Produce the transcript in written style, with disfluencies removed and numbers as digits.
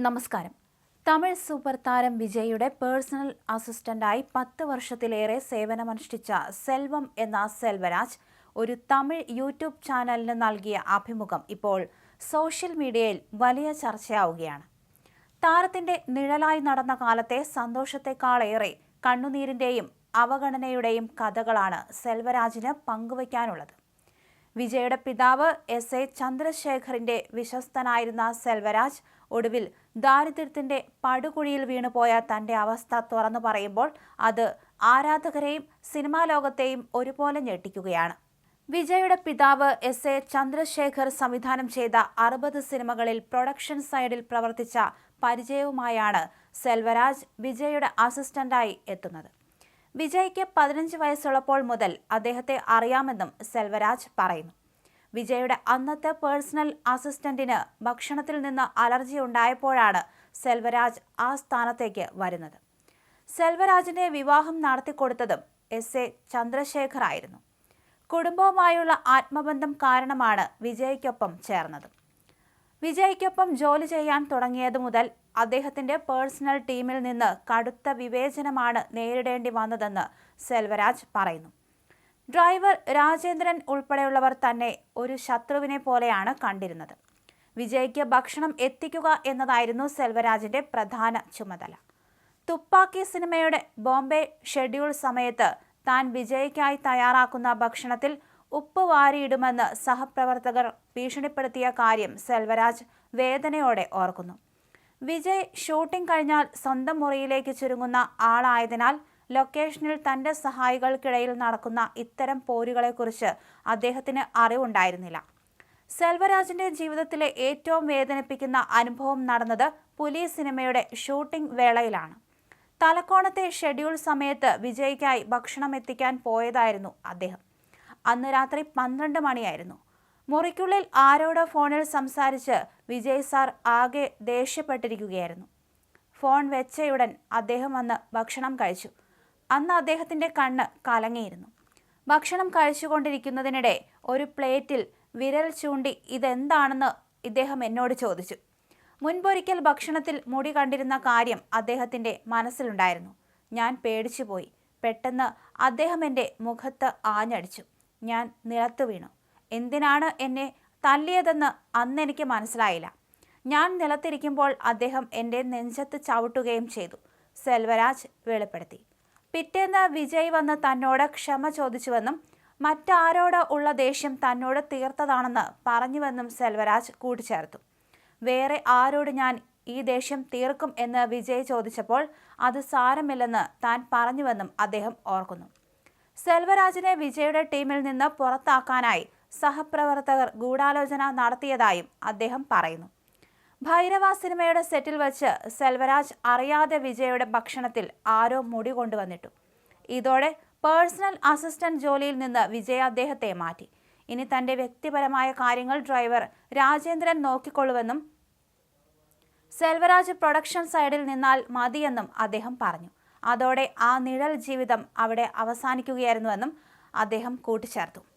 നമസ്കാരം. തമിഴ് സൂപ്പർ താരം വിജയുടെ പേഴ്സണൽ അസിസ്റ്റന്റായി 10 വർഷത്തിലേറെ സേവനമനുഷ്ഠിച്ച സെൽവം എന്ന സെൽവരാജ് ഒരു തമിഴ് യൂട്യൂബ് ചാനലിന് നൽകിയ അഭിമുഖം ഇപ്പോൾ സോഷ്യൽ മീഡിയയിൽ വലിയ ചർച്ചയാവുകയാണ്. താരത്തിന്റെ നിഴലായി നടന്ന കാലത്തെ സന്തോഷത്തെക്കാളേറെ കണ്ണുനീരിന്റെയും അവഗണനയുടെയും കഥകളാണ് സെൽവരാജിന് പങ്കുവയ്ക്കാനുള്ളത്. വിജയുടെ പിതാവ് എസ് എ ചന്ദ്രശേഖറിന്റെ വിശ്വസ്തനായിരുന്ന സെൽവരാജ് ഒടുവിൽ ദാരിദ്ര്യത്തിന്റെ പടുകുഴിയിൽ വീണുപോയ തന്റെ അവസ്ഥ തുറന്നു പറയുമ്പോൾ അത് ആരാധകരെയും സിനിമാ ലോകത്തെയും ഒരുപോലെ ഞെട്ടിക്കുകയാണ്. വിജയുടെ പിതാവ് എസ് എ ചന്ദ്രശേഖർ സംവിധാനം ചെയ്ത 60 സിനിമകളിൽ പ്രൊഡക്ഷൻ സൈഡിൽ പ്രവർത്തിച്ച പരിചയവുമായാണ് സെൽവരാജ് വിജയുടെ അസിസ്റ്റന്റായി എത്തുന്നത്. വിജയ്ക്ക് 15 വയസ്സുള്ളപ്പോൾ മുതൽ അദ്ദേഹത്തെ അറിയാമെന്നും സെൽവരാജ് പറയുന്നു. വിജയുടെ അന്നത്തെ പേഴ്സണൽ അസിസ്റ്റന്റിന് ഭക്ഷണത്തിൽ നിന്ന് അലർജി ഉണ്ടായപ്പോഴാണ് സെൽവരാജ് ആ സ്ഥാനത്തേക്ക് വരുന്നത്. സെൽവരാജിനെ വിവാഹം നടത്തിക്കൊടുത്തതും എസ് എ ചന്ദ്രശേഖർ ആയിരുന്നു. കുടുംബവുമായുള്ള ആത്മബന്ധം കാരണമാണ് വിജയ്ക്കൊപ്പം ചേർന്നത്. വിജയ്ക്കൊപ്പം ജോലി ചെയ്യാൻ തുടങ്ങിയതു മുതൽ അദ്ദേഹത്തിന്റെ പേഴ്സണൽ ടീമിൽ നിന്ന് കടുത്ത വിവേചനമാണ് നേരിടേണ്ടി വന്നതെന്ന് സെൽവരാജ് പറയുന്നു. ഡ്രൈവർ രാജേന്ദ്രൻ ഉൾപ്പെടെയുള്ളവർ തന്നെ ഒരു ശത്രുവിനെ പോലെയാണ് കണ്ടിരുന്നത്. വിജയ്ക്ക് ഭക്ഷണം എത്തിക്കുക എന്നതായിരുന്നു സെൽവരാജിന്റെ പ്രധാന ചുമതല. തുപ്പാക്കി സിനിമയുടെ ബോംബെ ഷെഡ്യൂൾ സമയത്ത് താൻ വിജയ്ക്കായി തയ്യാറാക്കുന്ന ഭക്ഷണത്തിൽ ഉപ്പ് വാരിയിടുമെന്ന് സഹപ്രവർത്തകർ ഭീഷണിപ്പെടുത്തിയ കാര്യം സെൽവരാജ് വേദനയോടെ ഓർക്കുന്നു. വിജയ് ഷൂട്ടിംഗ് കഴിഞ്ഞാൽ സ്വന്തം മുറിയിലേക്ക് ചുരുങ്ങുന്ന ആളായതിനാൽ ലൊക്കേഷനിൽ തന്റെ സഹായികൾക്കിടയിൽ നടക്കുന്ന ഇത്തരം പോരുകളെക്കുറിച്ച് അദ്ദേഹത്തിന് അറിവുണ്ടായിരുന്നില്ല. സെൽവരാജിന്റെ ജീവിതത്തിലെ ഏറ്റവും വേദനിപ്പിക്കുന്ന അനുഭവം നടന്നത് പുലി സിനിമയുടെ ഷൂട്ടിംഗ് വേളയിലാണ്. തലക്കോണത്തെ ഷെഡ്യൂൾ സമയത്ത് വിജയ്ക്കായി ഭക്ഷണം എത്തിക്കാൻ പോയതായിരുന്നു അദ്ദേഹം. അന്ന് രാത്രി 12 മണിയായിരുന്നു. മുറിക്കുള്ളിൽ ആരോടോ ഫോണിൽ സംസാരിച്ച് വിജയ് സാർ ആകെ ദേഷ്യപ്പെട്ടിരിക്കുകയായിരുന്നു. ഫോൺ വെച്ചയുടൻ അദ്ദേഹം വന്ന് ഭക്ഷണം കഴിച്ചു. അന്ന് അദ്ദേഹത്തിന്റെ കണ്ണ് കലങ്ങിയിരുന്നു. ഭക്ഷണം കഴിച്ചുകൊണ്ടിരിക്കുന്നതിനിടെ ഒരു പ്ലേറ്റിൽ വിരൽ ചൂണ്ടി ഇതെന്താണെന്ന് ഇദ്ദേഹം എന്നോട് ചോദിച്ചു. മുൻപൊരിക്കൽ ഭക്ഷണത്തിൽ മുടി കണ്ടിരുന്ന കാര്യം അദ്ദേഹത്തിന്റെ മനസ്സിലുണ്ടായിരുന്നു. ഞാൻ പേടിച്ചുപോയി. പെട്ടെന്ന് അദ്ദേഹം എൻ്റെ മുഖത്ത് ആഞ്ഞടിച്ചു. ഞാൻ നിലത്തു വീണു. എന്തിനാണ് എന്നെ തല്ലിയതെന്ന് അന്നെനിക്ക് മനസ്സിലായില്ല. ഞാൻ നിലത്തിരിക്കുമ്പോൾ അദ്ദേഹം എൻ്റെ നെഞ്ചത്ത് ചവിട്ടുകയും ചെയ്തു, സെൽവരാജ് വെളിപ്പെടുത്തി. പിറ്റേന്ന് വിജയ് വന്ന് തന്നോട് ക്ഷമ ചോദിച്ചുവെന്നും മറ്റാരോട് ഉള്ള ദേഷ്യം തന്നോട് തീർത്തതാണെന്ന് പറഞ്ഞുവെന്നും സെൽവരാജ് കൂട്ടിച്ചേർത്തു. വേറെ ആരോട് ഞാൻ ഈ ദേഷ്യം തീർക്കും എന്ന് വിജയ് ചോദിച്ചപ്പോൾ അത് സാരമില്ലെന്ന് താൻ പറഞ്ഞുവെന്നും അദ്ദേഹം ഓർക്കുന്നു. സെൽവരാജിനെ വിജയുടെ ടീമിൽ നിന്ന് പുറത്താക്കാനായി സഹപ്രവർത്തകർ ഗൂഢാലോചന നടത്തിയതായും അദ്ദേഹം പറയുന്നു. ഭൈരവ സിനിമയുടെ സെറ്റിൽ വച്ച് സെൽവരാജ് അറിയാതെ വിജയുടെ ഭക്ഷണത്തിൽ ആരോ മുടി കൊണ്ടുവന്നിട്ടു. ഇതോടെ പേഴ്സണൽ അസിസ്റ്റന്റ് ജോലിയിൽ നിന്ന് വിജയ് അദ്ദേഹത്തെ മാറ്റി. ഇനി തന്റെ വ്യക്തിപരമായ കാര്യങ്ങൾ ഡ്രൈവർ രാജേന്ദ്രൻ നോക്കിക്കൊള്ളുവെന്നും സെൽവരാജ് പ്രൊഡക്ഷൻ സൈഡിൽ നിന്നാൽ മതിയെന്നും അദ്ദേഹം പറഞ്ഞു. അതോടെ ആ നിഴൽ ജീവിതം അവിടെ അവസാനിക്കുകയായിരുന്നുവെന്നും അദ്ദേഹം കൂട്ടിച്ചേർത്തു.